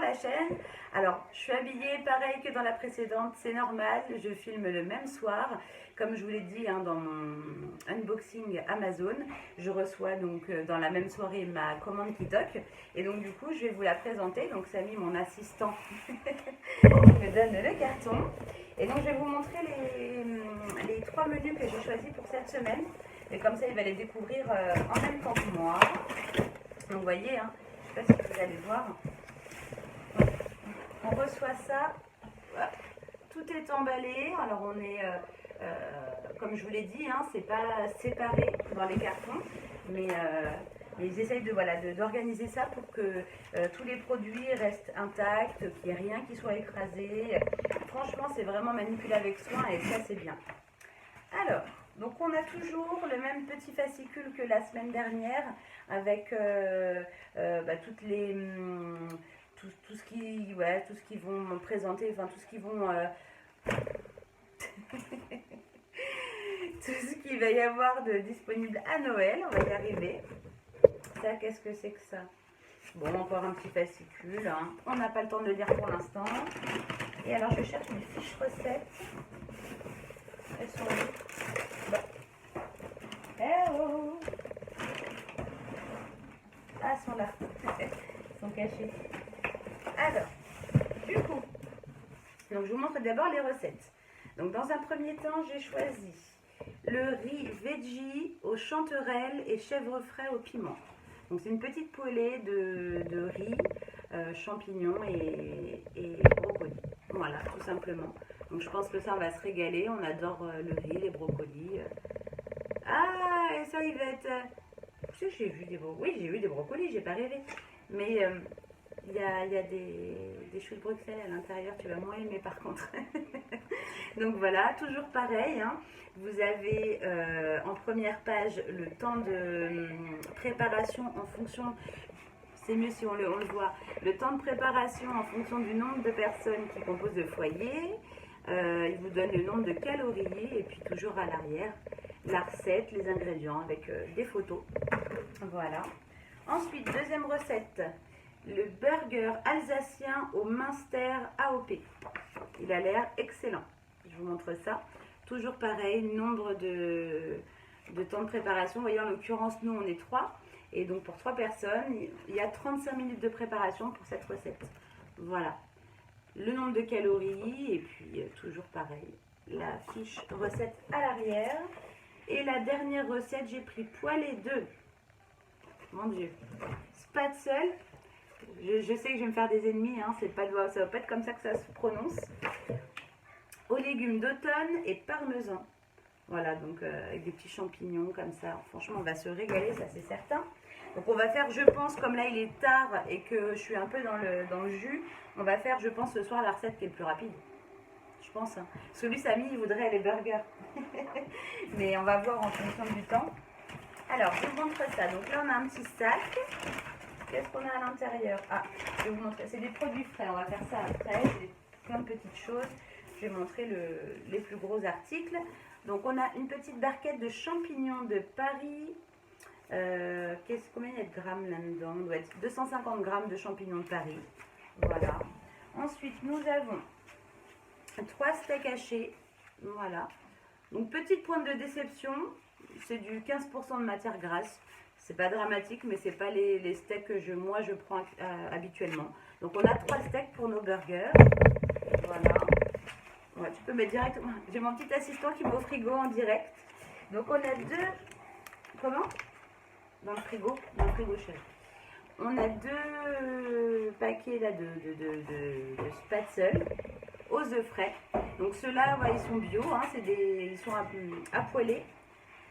la chaîne. Alors, je suis habillée pareil que dans la précédente, c'est normal, je filme le même soir. Comme je vous l'ai dit dans mon unboxing Amazon, je reçois donc dans la même soirée ma commande qui toque. Et donc du coup, je vais vous la présenter. Donc Samy, mon assistant, me donne le carton. Et donc je vais vous montrer les 3 menus que j'ai choisis pour cette semaine. Et comme ça, il va les découvrir en même temps que moi. Donc vous voyez, je ne sais pas si vous allez voir. On reçoit ça, tout est emballé. Alors on est, comme je vous l'ai dit, c'est pas séparé dans les cartons, mais ils essayent d'organiser ça pour que tous les produits restent intacts, qu'il n'y ait rien qui soit écrasé. Franchement, c'est vraiment manipulé avec soin et ça, c'est bien. Alors, donc on a toujours le même petit fascicule que la semaine dernière avec toutes les... tout ce qu'ils vont me présenter, enfin tout ce qu'ils vont... tout ce qu'il va y avoir de disponible à Noël, on va y arriver. Ça, qu'est-ce que c'est que ça? Bon, encore un petit fascicule, on n'a pas le temps de le lire pour l'instant. Et alors, je cherche mes fiches recettes. Elles sont où? Hello! Ah, elles sont là. Elles sont cachées. Alors, du coup, donc je vous montre d'abord les recettes. Donc, dans un premier temps, j'ai choisi le riz veggie aux chanterelles et chèvre frais au piment. Donc, c'est une petite poêlée de riz, champignons et brocolis. Voilà, tout simplement. Donc, je pense que ça, on va se régaler. On adore le riz, les brocolis. Ah, et ça, il va être... Tu sais, j'ai vu des brocolis. Oui, j'ai vu des brocolis, j'ai pas rêvé. Mais il y a des choux de Bruxelles à l'intérieur. Tu vas moins aimer par contre. Donc voilà, toujours pareil. Vous avez en première page le temps de préparation en fonction... C'est mieux si on le voit. Le temps de préparation en fonction du nombre de personnes qui composent le foyer. Il vous donne le nombre de calories et puis toujours à l'arrière la recette, les ingrédients avec des photos. Voilà. Ensuite, deuxième recette, le burger alsacien au Münster AOP. Il a l'air excellent. Je vous montre ça. Toujours pareil, nombre de temps de préparation. Vous voyez, en l'occurrence, nous, on est 3. Et donc, pour 3 personnes, il y a 35 minutes de préparation pour cette recette. Voilà. Le nombre de calories et puis toujours pareil, la fiche recette à l'arrière. Et la dernière recette, j'ai pris poêlée de, mon Dieu, spatzel. Je sais que je vais me faire des ennemis, ça va pas être comme ça que ça se prononce. Aux légumes d'automne et parmesan. Voilà, donc avec des petits champignons comme ça. Franchement, on va se régaler, ça c'est certain. Donc on va faire, je pense, comme là il est tard et que je suis un peu dans le jus, on va faire, je pense, ce soir la recette qui est le plus rapide. Je pense. Parce que lui, Samy, il voudrait les burgers. Mais on va voir en fonction du temps. Alors, je vous montre ça. Donc là, on a un petit sac. Qu'est-ce qu'on a à l'intérieur? Ah, je vais vous montrer. C'est des produits frais. On va faire ça après. C'est plein de petites choses. Je vais montrer les plus gros articles. Donc, on a une petite barquette de champignons de Paris. Combien il y a de grammes là-dedans? On doit être 250 grammes de champignons de Paris. Voilà. Ensuite, nous avons 3 steaks hachés. Voilà. Donc, petite pointe de déception. C'est du 15% de matière grasse. C'est pas dramatique, mais c'est pas les steaks que moi je prends habituellement. Donc, on a 3 steaks pour nos burgers. Voilà. Ouais, tu peux mettre directement. J'ai mon petit assistant qui va au frigo en direct. Donc, on a 2. Comment? Dans le frigo chérie. On a 2 paquets là de spatzel aux œufs frais. Donc ceux-là, ils sont bio, ils sont à poêler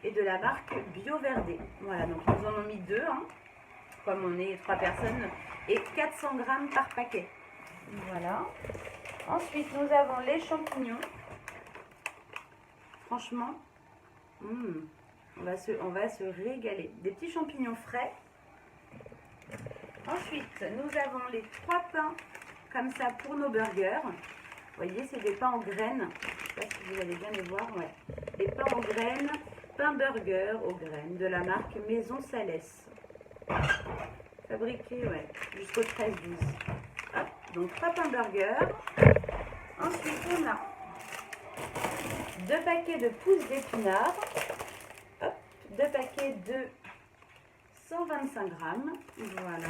et de la marque Bio Verdé. Voilà, donc nous en avons mis 2, comme on est 3 personnes, et 400 grammes par paquet. Voilà. Ensuite, nous avons les champignons. Franchement, on va se régaler. Des petits champignons frais. Ensuite, nous avons les 3 pains comme ça pour nos burgers. Vous voyez, c'est des pains en graines. Je ne sais pas si vous allez bien les voir. Ouais. Des pains en graines, pain burger aux graines de la marque Maison Salès. Fabriqué jusqu'au 13-12. Donc 3 pains burger. Ensuite, on a 2 paquets de pousses d'épinards. 2 paquets de 125 grammes. Voilà.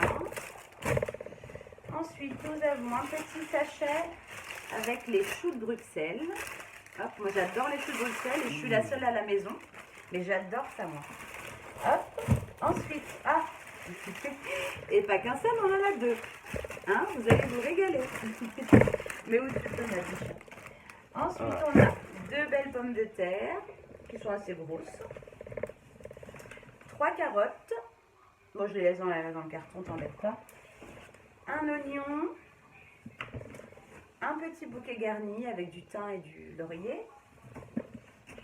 Ensuite, nous avons un petit sachet avec les choux de Bruxelles. Hop, moi j'adore les choux de Bruxelles et je suis la seule à la maison. Mais j'adore ça moi. Hop. Ensuite, et pas qu'un seul, on en a 2. Hein, vous allez vous régaler. Mais où tu peux mettre? Ensuite, on a 2 belles pommes de terre qui sont assez grosses. 3 carottes. Bon, je les laisse dans le carton, t'embête pas. Un oignon. Un petit bouquet garni avec du thym et du laurier.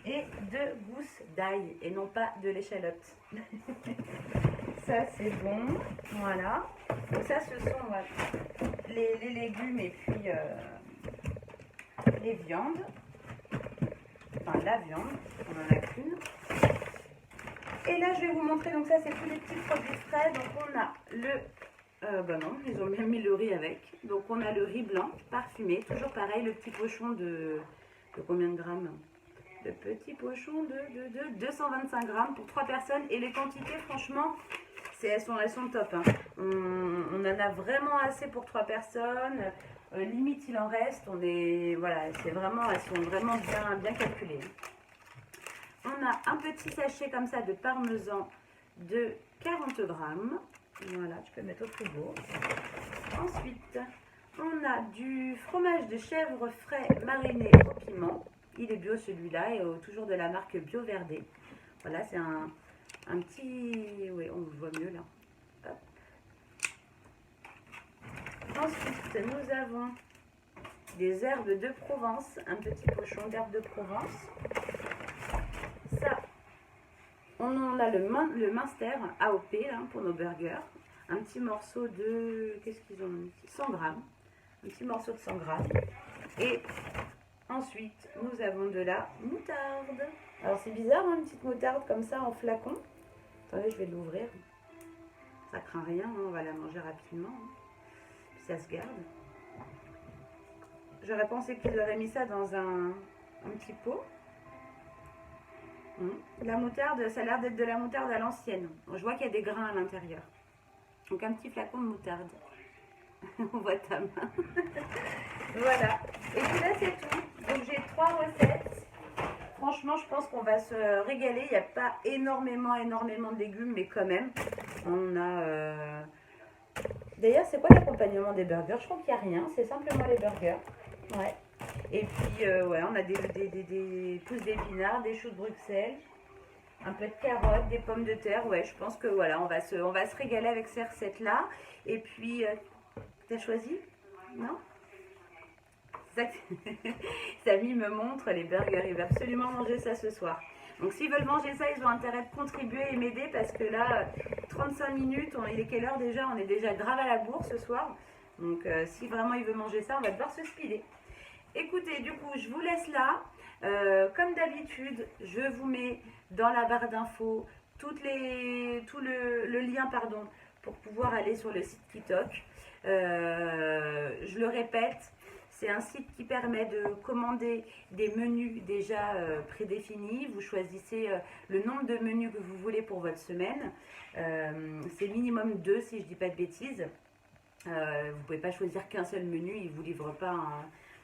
Et 2 gousses d'ail et non pas de l'échalote. Ça, c'est bon. Voilà. Donc ça, ce sont les légumes et puis les viandes. Enfin, la viande. On n'en a qu'une. Et là, je vais vous montrer. Donc ça, c'est tous les petits produits frais. Donc on a le... bah non, ils ont bien mis le riz avec. Donc on a le riz blanc parfumé. Toujours pareil, le petit pochon de combien de grammes? Le petit pochon de 225 grammes pour 3 personnes. Et les quantités, franchement, elles sont top. Hein. On en a vraiment assez pour 3 personnes. Limite, il en reste. Voilà, elles sont vraiment bien calculées. On a un petit sachet comme ça de parmesan de 40 grammes. Voilà, tu peux mettre au frigo. Ensuite, on a du fromage de chèvre frais mariné au piment. Il est bio celui-là et toujours de la marque Bio Verdé. Voilà, c'est un petit... Oui, on le voit mieux là. Hop. Ensuite, nous avons des herbes de Provence. Un petit pochon d'herbes de Provence. Ça, on a le Minster AOP là, pour nos burgers. Un petit morceau de... Qu'est-ce qu'ils ont mis? 100 grammes. Un petit morceau de 100 grammes. Et... ensuite, nous avons de la moutarde. Alors, c'est bizarre, hein, une petite moutarde comme ça en flacon. Attendez, je vais l'ouvrir. Ça craint rien, hein, on va la manger rapidement. Hein. Puis ça se garde. J'aurais pensé qu'ils auraient mis ça dans un petit pot. La moutarde, ça a l'air d'être de la moutarde à l'ancienne. Je vois qu'il y a des grains à l'intérieur. Donc, un petit flacon de moutarde. On voit ta main. Voilà. Et puis là, c'est tout. Donc, j'ai 3 recettes. Franchement, je pense qu'on va se régaler. Il n'y a pas énormément de légumes, mais quand même. On a... D'ailleurs, c'est quoi l'accompagnement des burgers? Je crois qu'il n'y a rien. C'est simplement les burgers. Ouais. Et puis, ouais, on a des pousses d'épinards, des choux de Bruxelles, un peu de carottes, des pommes de terre. Ouais, je pense que voilà, on va se régaler avec ces recettes-là. Et puis... T'as choisi? Non? Samy me montre les burgers. Il va absolument manger ça ce soir. Donc s'ils veulent manger ça, ils ont intérêt de contribuer et m'aider parce que là, 35 minutes, il est quelle heure déjà? On est déjà grave à la bourre ce soir. Donc si vraiment il veut manger ça, on va devoir se speeder. Écoutez, du coup, je vous laisse là. Comme d'habitude, je vous mets dans la barre d'infos tout le lien pour pouvoir aller sur le site Kitok. Je le répète, c'est un site qui permet de commander des menus déjà prédéfinis. Vous choisissez le nombre de menus que vous voulez pour votre semaine. C'est minimum 2 si je ne dis pas de bêtises. Vous ne pouvez pas choisir qu'un seul menu, il ne vous livre pas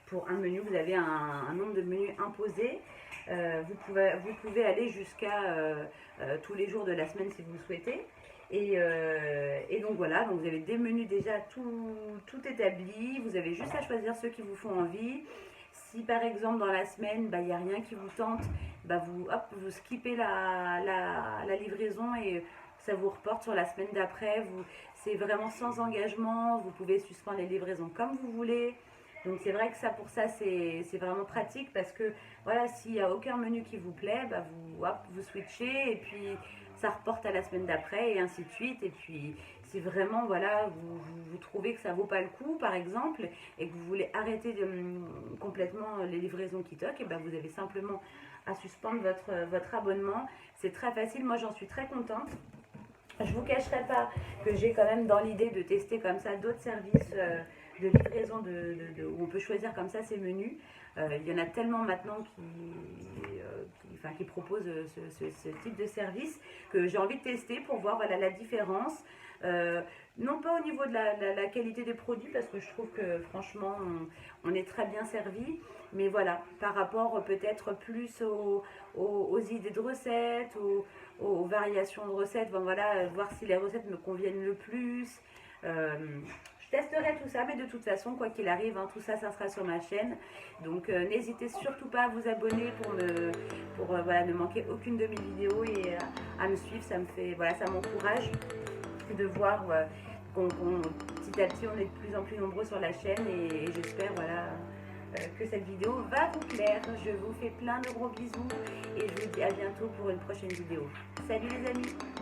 pour un menu. Vous avez un nombre de menus imposé. Vous pouvez aller jusqu'à tous les jours de la semaine si vous le souhaitez. Et donc voilà, donc vous avez des menus déjà tout établi. Vous avez juste à choisir ceux qui vous font envie. Si par exemple dans la semaine, il n'y a rien qui vous tente, vous skippez la livraison et ça vous reporte sur la semaine d'après. C'est vraiment sans engagement. Vous pouvez suspendre les livraisons comme vous voulez. Donc c'est vrai que ça, pour ça, c'est vraiment pratique parce que voilà, s'il n'y a aucun menu qui vous plaît, vous switchez et puis ça reporte à la semaine d'après et ainsi de suite. Et puis si vraiment voilà, vous trouvez que ça vaut pas le coup par exemple et que vous voulez arrêter complètement les livraisons Kitok, et vous avez simplement à suspendre votre abonnement. C'est très facile, moi j'en suis très contente. Je vous cacherai pas que j'ai quand même dans l'idée de tester comme ça d'autres services de livraison où on peut choisir comme ça ses menus. Il y en a tellement maintenant qui proposent ce type de service que j'ai envie de tester pour voir voilà, la différence. Non pas au niveau de la qualité des produits parce que je trouve que franchement on est très bien servi, mais voilà, par rapport peut-être plus aux idées de recettes, aux variations de recettes, bon, voilà, voir si les recettes me conviennent le plus. Je testerai tout ça, mais de toute façon, quoi qu'il arrive, hein, tout ça, ça sera sur ma chaîne. Donc, n'hésitez surtout pas à vous abonner pour voilà, ne manquer aucune de mes vidéos et à me suivre. Ça me fait, voilà, ça m'encourage de voir petit à petit, on est de plus en plus nombreux sur la chaîne et j'espère, voilà, que cette vidéo va vous plaire. Je vous fais plein de gros bisous et je vous dis à bientôt pour une prochaine vidéo. Salut les amis!